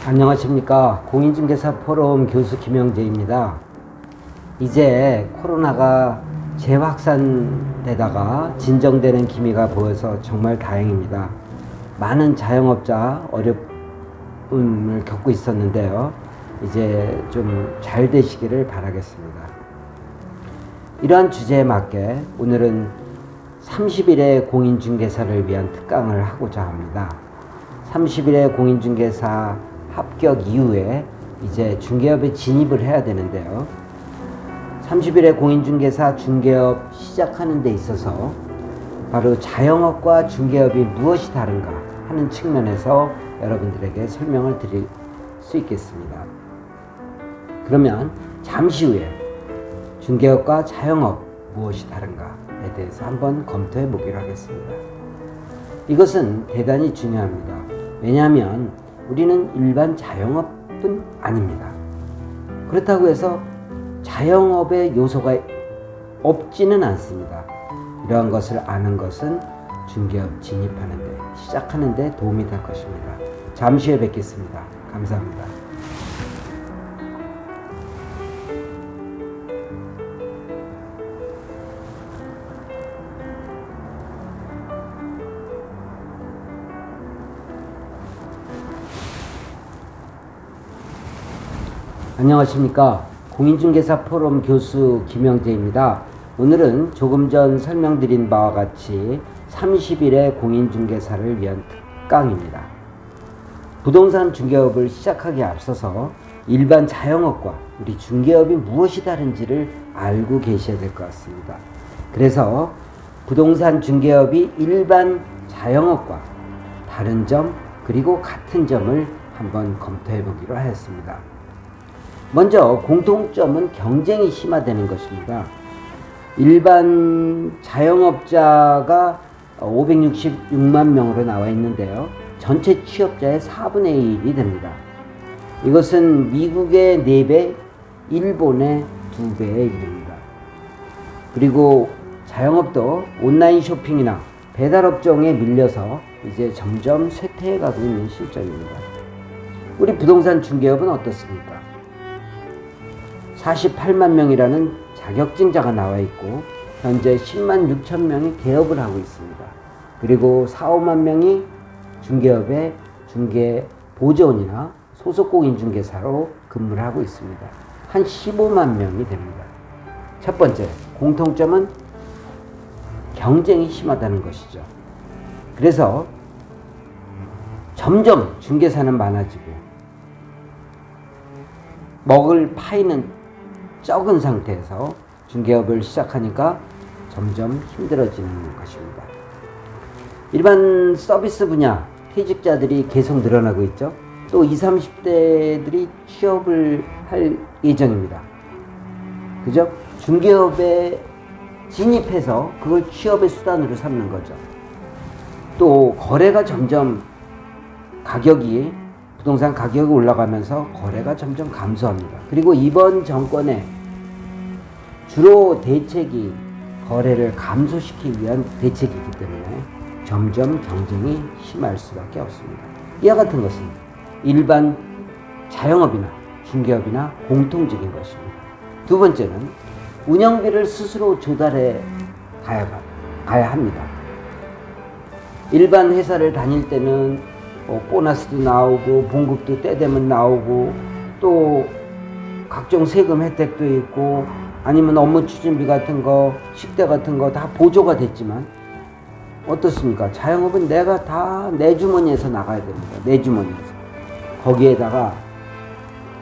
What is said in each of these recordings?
안녕하십니까. 공인중개사 포럼 교수 김영재입니다. 이제 코로나가 재확산되다가 진정되는 기미가 보여서 정말 다행입니다. 많은 자영업자 어려움을 겪고 있었는데요. 이제 좀 잘 되시기를 바라겠습니다. 이러한 주제에 맞게 오늘은 30일의 공인중개사를 위한 특강을 하고자 합니다. 30일의 공인중개사 합격 이후에 이제 중개업에 진입을 해야 되는데요. 30일의 공인중개사 중개업 시작하는 데 있어서 바로 자영업과 중개업이 무엇이 다른가 하는 측면에서 여러분들에게 설명을 드릴 수 있겠습니다. 그러면 잠시 후에 중개업과 자영업 무엇이 다른가에 대해서 한번 검토해 보기로 하겠습니다. 이것은 대단히 중요합니다. 왜냐하면 우리는 일반 자영업은 아닙니다. 그렇다고 해서 자영업의 요소가 없지는 않습니다. 이러한 것을 아는 것은 중개업 진입하는데, 시작하는데 도움이 될 것입니다. 잠시 후에 뵙겠습니다. 감사합니다. 안녕하십니까. 공인중개사 포럼 교수 김영재입니다. 오늘은 조금 전 설명드린 바와 같이 30일의 공인중개사를 위한 특강입니다. 부동산 중개업을 시작하기에 앞서서 일반 자영업과 우리 중개업이 무엇이 다른지를 알고 계셔야 될 것 같습니다. 그래서 부동산 중개업이 일반 자영업과 다른 점 그리고 같은 점을 한번 검토해 보기로 하였습니다. 먼저 공통점은 경쟁이 심화되는 것입니다. 일반 자영업자가 566만 명으로 나와 있는데요. 전체 취업자의 4분의 1이 됩니다. 이것은 미국의 4배, 일본의 2배에 이릅니다. 그리고 자영업도 온라인 쇼핑이나 배달업종에 밀려서 이제 점점 쇠퇴해가고 있는 실정입니다. 우리 부동산 중개업은 어떻습니까? 48만 명이라는 자격증자가 나와 있고 현재 10만 6천 명이 개업을 하고 있습니다. 그리고 4, 5만 명이 중개업의 중개 보조원이나 소속 공인중개사로 근무를 하고 있습니다. 한 15만 명이 됩니다. 첫 번째 공통점은 경쟁이 심하다는 것이죠. 그래서 점점 중개사는 많아지고 먹을 파이는 적은 상태에서 중개업을 시작하니까 점점 힘들어지는 것입니다. 일반 서비스 분야 퇴직자들이 계속 늘어나고 있죠. 또 20, 30대들이 취업을 할 예정입니다. 그죠? 중개업에 진입해서 그걸 취업의 수단으로 삼는 거죠. 또 거래가 점점 부동산 가격이 올라가면서 거래가 점점 감소합니다. 그리고 이번 정권의 주로 대책이 거래를 감소시키기 위한 대책이기 때문에 점점 경쟁이 심할 수밖에 없습니다. 이와 같은 것은 일반 자영업이나 중개업이나 공통적인 것입니다. 두 번째는 운영비를 스스로 조달해 가야 합니다. 일반 회사를 다닐 때는 보너스도 나오고 봉급도 때 되면 나오고 또 각종 세금 혜택도 있고 아니면 업무 추진비 같은 거 식대 같은 거 다 보조가 됐지만 어떻습니까? 자영업은 내가 다 내 주머니에서 나가야 됩니다. 내 주머니에서. 거기에다가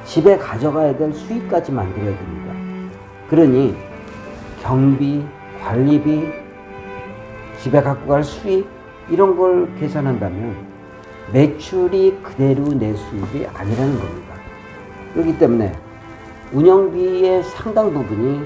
집에 가져가야 될 수익까지 만들어야 됩니다. 그러니 경비, 관리비, 집에 갖고 갈 수익 이런 걸 계산한다면 매출이 그대로 내 수입이 아니라는 겁니다. 그렇기 때문에 운영비의 상당 부분이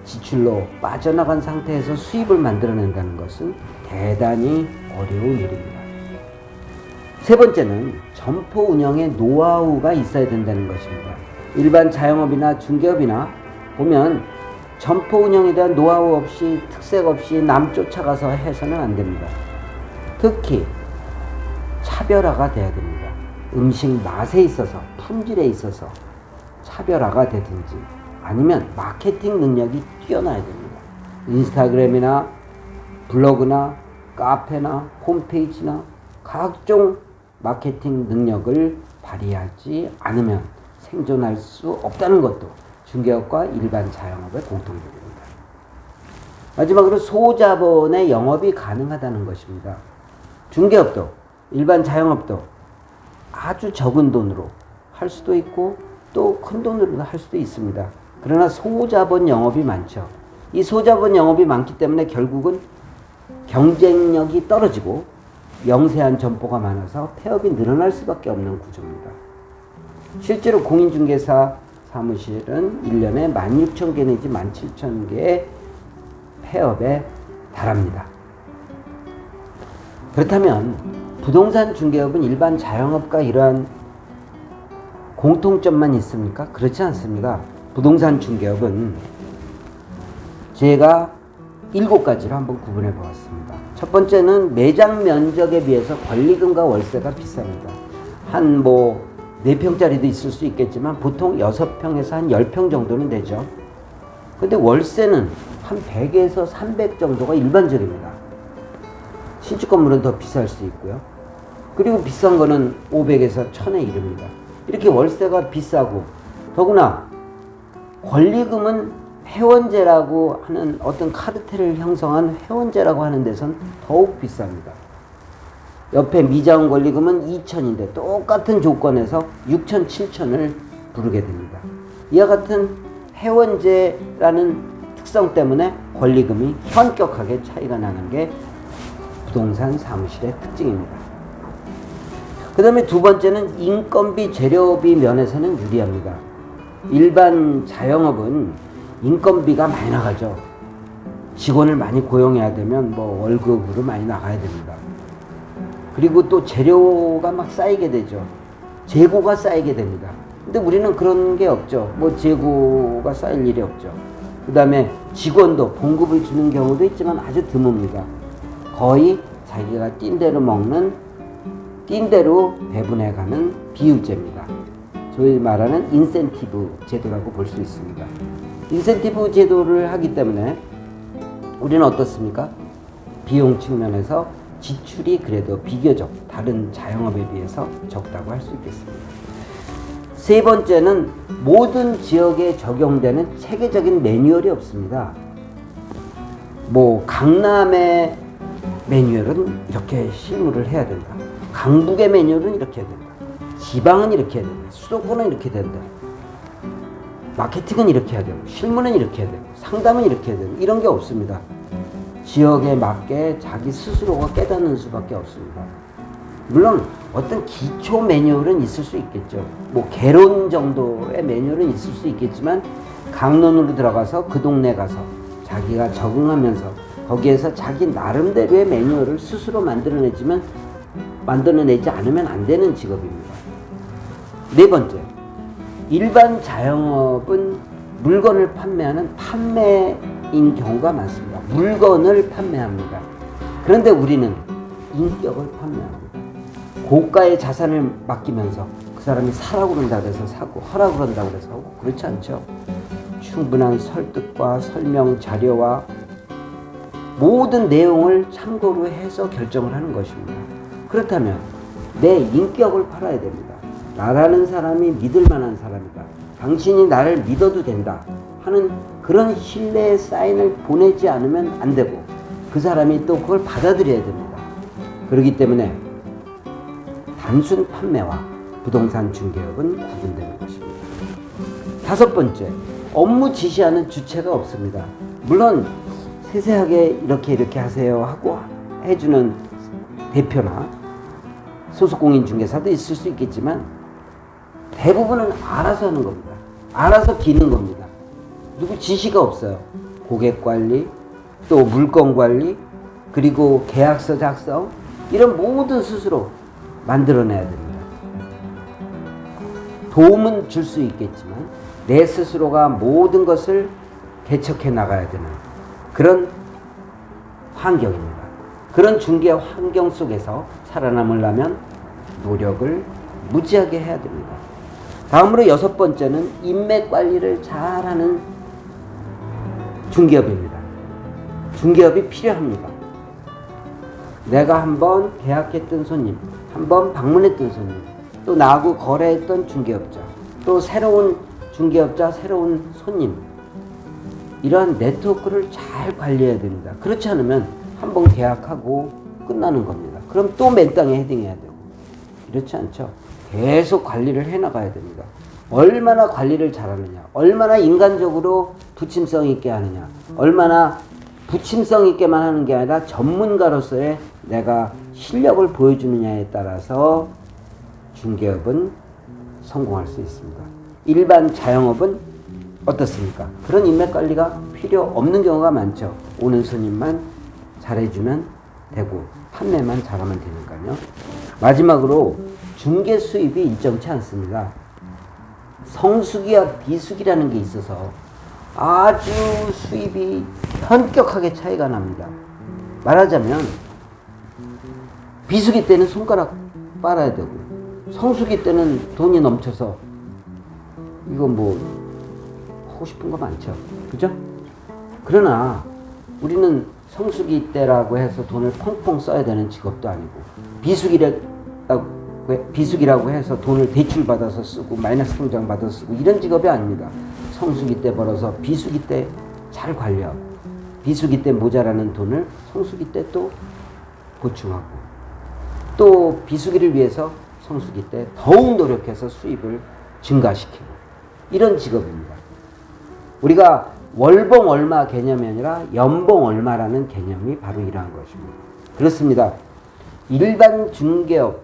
지출로 빠져나간 상태에서 수입을 만들어낸다는 것은 대단히 어려운 일입니다. 세 번째는 점포 운영의 노하우가 있어야 된다는 것입니다. 일반 자영업이나 중개업이나 보면 점포 운영에 대한 노하우 없이 특색 없이 남 쫓아가서 해서는 안 됩니다. 특히 차별화가 돼야 됩니다. 음식 맛에 있어서, 품질에 있어서 차별화가 되든지 아니면 마케팅 능력이 뛰어나야 됩니다. 인스타그램이나 블로그나 카페나 홈페이지나 각종 마케팅 능력을 발휘하지 않으면 생존할 수 없다는 것도 중개업과 일반 자영업의 공통점입니다. 마지막으로 소자본의 영업이 가능하다는 것입니다. 중개업도 일반 자영업도 아주 적은 돈으로 할 수도 있고 또 큰 돈으로도 할 수도 있습니다. 그러나 소자본 영업이 많죠. 이 소자본 영업이 많기 때문에 결국은 경쟁력이 떨어지고 영세한 점포가 많아서 폐업이 늘어날 수밖에 없는 구조입니다. 실제로 공인중개사 사무실은 1년에 16,000개 내지 17,000개의 폐업에 달합니다. 그렇다면 부동산 중개업은 일반 자영업과 이러한 공통점만 있습니까? 그렇지 않습니다. 부동산 중개업은 제가 7가지로 한번 구분해 보았습니다. 첫 번째는 매장 면적에 비해서 권리금과 월세가 비쌉니다. 한 4평짜리도 있을 수 있겠지만 보통 6평에서 한 10평 정도는 되죠. 근데 월세는 한 100에서 300 정도가 일반적입니다. 신축 건물은 더 비쌀 수 있고요. 그리고 비싼 거는 500에서 1000에 이릅니다. 이렇게 월세가 비싸고 더구나 권리금은 회원제라고 하는 어떤 카르텔을 형성한 회원제라고 하는 데선 더욱 비쌉니다. 옆에 미자원 권리금은 2,000인데 똑같은 조건에서 6,000, 7,000을 부르게 됩니다. 이와 같은 회원제라는 특성 때문에 권리금이 현격하게 차이가 나는 게 부동산 사무실의 특징입니다. 그 다음에 두 번째는 인건비, 재료비 면에서는 유리합니다. 일반 자영업은 인건비가 많이 나가죠. 직원을 많이 고용해야 되면 월급으로 많이 나가야 됩니다. 그리고 또 재료가 막 쌓이게 되죠. 재고가 쌓이게 됩니다. 근데 우리는 그런 게 없죠. 재고가 쌓일 일이 없죠. 그 다음에 직원도 봉급을 주는 경우도 있지만 아주 드뭅니다. 거의 자기가 뛴 대로 먹는, 뛴 대로 배분해가는 비유제입니다. 소위 말하는 인센티브 제도라고 볼 수 있습니다. 인센티브 제도를 하기 때문에 우리는 어떻습니까? 비용 측면에서 지출이 그래도 비교적 다른 자영업에 비해서 적다고 할 수 있겠습니다. 세 번째는 모든 지역에 적용되는 체계적인 매뉴얼이 없습니다. 강남의 매뉴얼은 이렇게 실무를 해야 된다. 강북의 매뉴얼은 이렇게 해야 된다. 지방은 이렇게 해야 된다. 수도권은 이렇게 된다. 마케팅은 이렇게 해야 되고 실무는 이렇게 해야 되고 상담은 이렇게 해야 되고 이런 게 없습니다. 지역에 맞게 자기 스스로가 깨닫는 수밖에 없습니다. 물론 어떤 기초 매뉴얼은 있을 수 있겠죠. 개론 정도의 매뉴얼은 있을 수 있겠지만 강론으로 들어가서 그 동네 가서 자기가 적응하면서 거기에서 자기 나름대로의 매뉴얼을 스스로 만들어내지 않으면 안 되는 직업입니다. 네 번째, 일반 자영업은 물건을 판매하는 판매인 경우가 많습니다. 물건을 판매합니다. 그런데 우리는 인격을 판매합니다. 고가의 자산을 맡기면서 그 사람이 사라고 그런다고 해서 사고 하라고 그런다고 해서 하고 그렇지 않죠. 충분한 설득과 설명 자료와 모든 내용을 참고로 해서 결정을 하는 것입니다. 그렇다면 내 인격을 팔아야 됩니다. 나라는 사람이 믿을 만한 사람이다. 당신이 나를 믿어도 된다 하는 그런 신뢰의 사인을 보내지 않으면 안 되고 그 사람이 또 그걸 받아들여야 됩니다. 그렇기 때문에 단순 판매와 부동산 중개업은 구분되는 것입니다. 다섯 번째, 업무 지시하는 주체가 없습니다. 물론 세세하게 이렇게 하세요 하고 해주는 대표나 소속공인중개사도 있을 수 있겠지만 대부분은 알아서 하는 겁니다. 알아서 기는 겁니다. 누구 지시가 없어요. 고객관리, 또 물건관리, 그리고 계약서 작성 이런 모든 스스로 만들어내야 됩니다. 도움은 줄 수 있겠지만 내 스스로가 모든 것을 개척해 나가야 되는 그런 환경입니다. 그런 중개 환경 속에서 살아남으려면 노력을 무지하게 해야 됩니다. 다음으로 6번째는 인맥 관리를 잘하는 중개업입니다. 중개업이 필요합니다. 내가 한번 계약했던 손님, 한번 방문했던 손님, 또 나하고 거래했던 중개업자, 또 새로운 중개업자, 새로운 손님, 이러한 네트워크를 잘 관리해야 됩니다. 그렇지 않으면 한번 계약하고 끝나는 겁니다. 그럼 또 맨 땅에 헤딩해야 되고. 그렇지 않죠? 계속 관리를 해나가야 됩니다. 얼마나 관리를 잘하느냐, 얼마나 인간적으로 부침성 있게 하느냐, 얼마나 부침성 있게만 하는 게 아니라 전문가로서의 내가 실력을 보여주느냐에 따라서 중개업은 성공할 수 있습니다. 일반 자영업은 어떻습니까? 그런 인맥 관리가 필요 없는 경우가 많죠. 오는 손님만 잘해주면 되고 판매만 잘하면 되니까요. 마지막으로 중개 수입이 일정치 않습니다. 성수기와 비수기라는 게 있어서 아주 수입이 현격하게 차이가 납니다. 말하자면 비수기 때는 손가락 빨아야 되고 성수기 때는 돈이 넘쳐서 이거 뭐 하고 싶은 거 많죠. 그죠? 그러나 우리는 성수기 때라고 해서 돈을 펑펑 써야 되는 직업도 아니고 비수기라고 해서 돈을 대출 받아서 쓰고 마이너스 통장 받아서 쓰고 이런 직업이 아닙니다. 성수기 때 벌어서 비수기 때 잘 관리하고 비수기 때 모자라는 돈을 성수기 때 또 보충하고 또 비수기를 위해서 성수기 때 더욱 노력해서 수입을 증가시키고 이런 직업입니다. 우리가 월봉 얼마 개념이 아니라 연봉 얼마라는 개념이 바로 이러한 것입니다. 그렇습니다. 일반 중개업,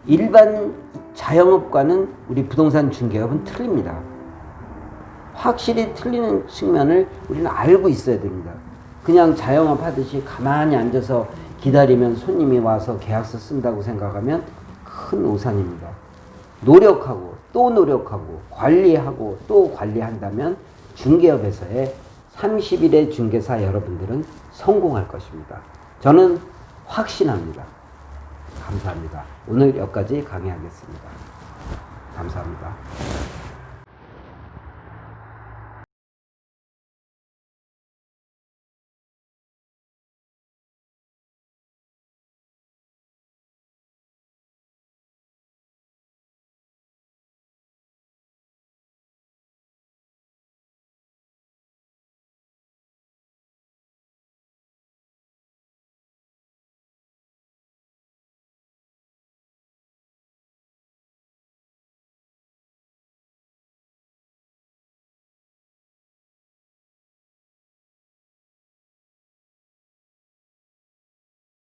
일반 자영업과는 우리 부동산 중개업은 틀립니다. 확실히 틀리는 측면을 우리는 알고 있어야 됩니다. 그냥 자영업 하듯이 가만히 앉아서 기다리면 손님이 와서 계약서 쓴다고 생각하면 큰 오산입니다. 노력하고 또 노력하고 관리하고 또 관리한다면 중개업에서의 30일의 중개사 여러분들은 성공할 것입니다. 저는 확신합니다. 감사합니다. 오늘 여기까지 강의하겠습니다. 감사합니다.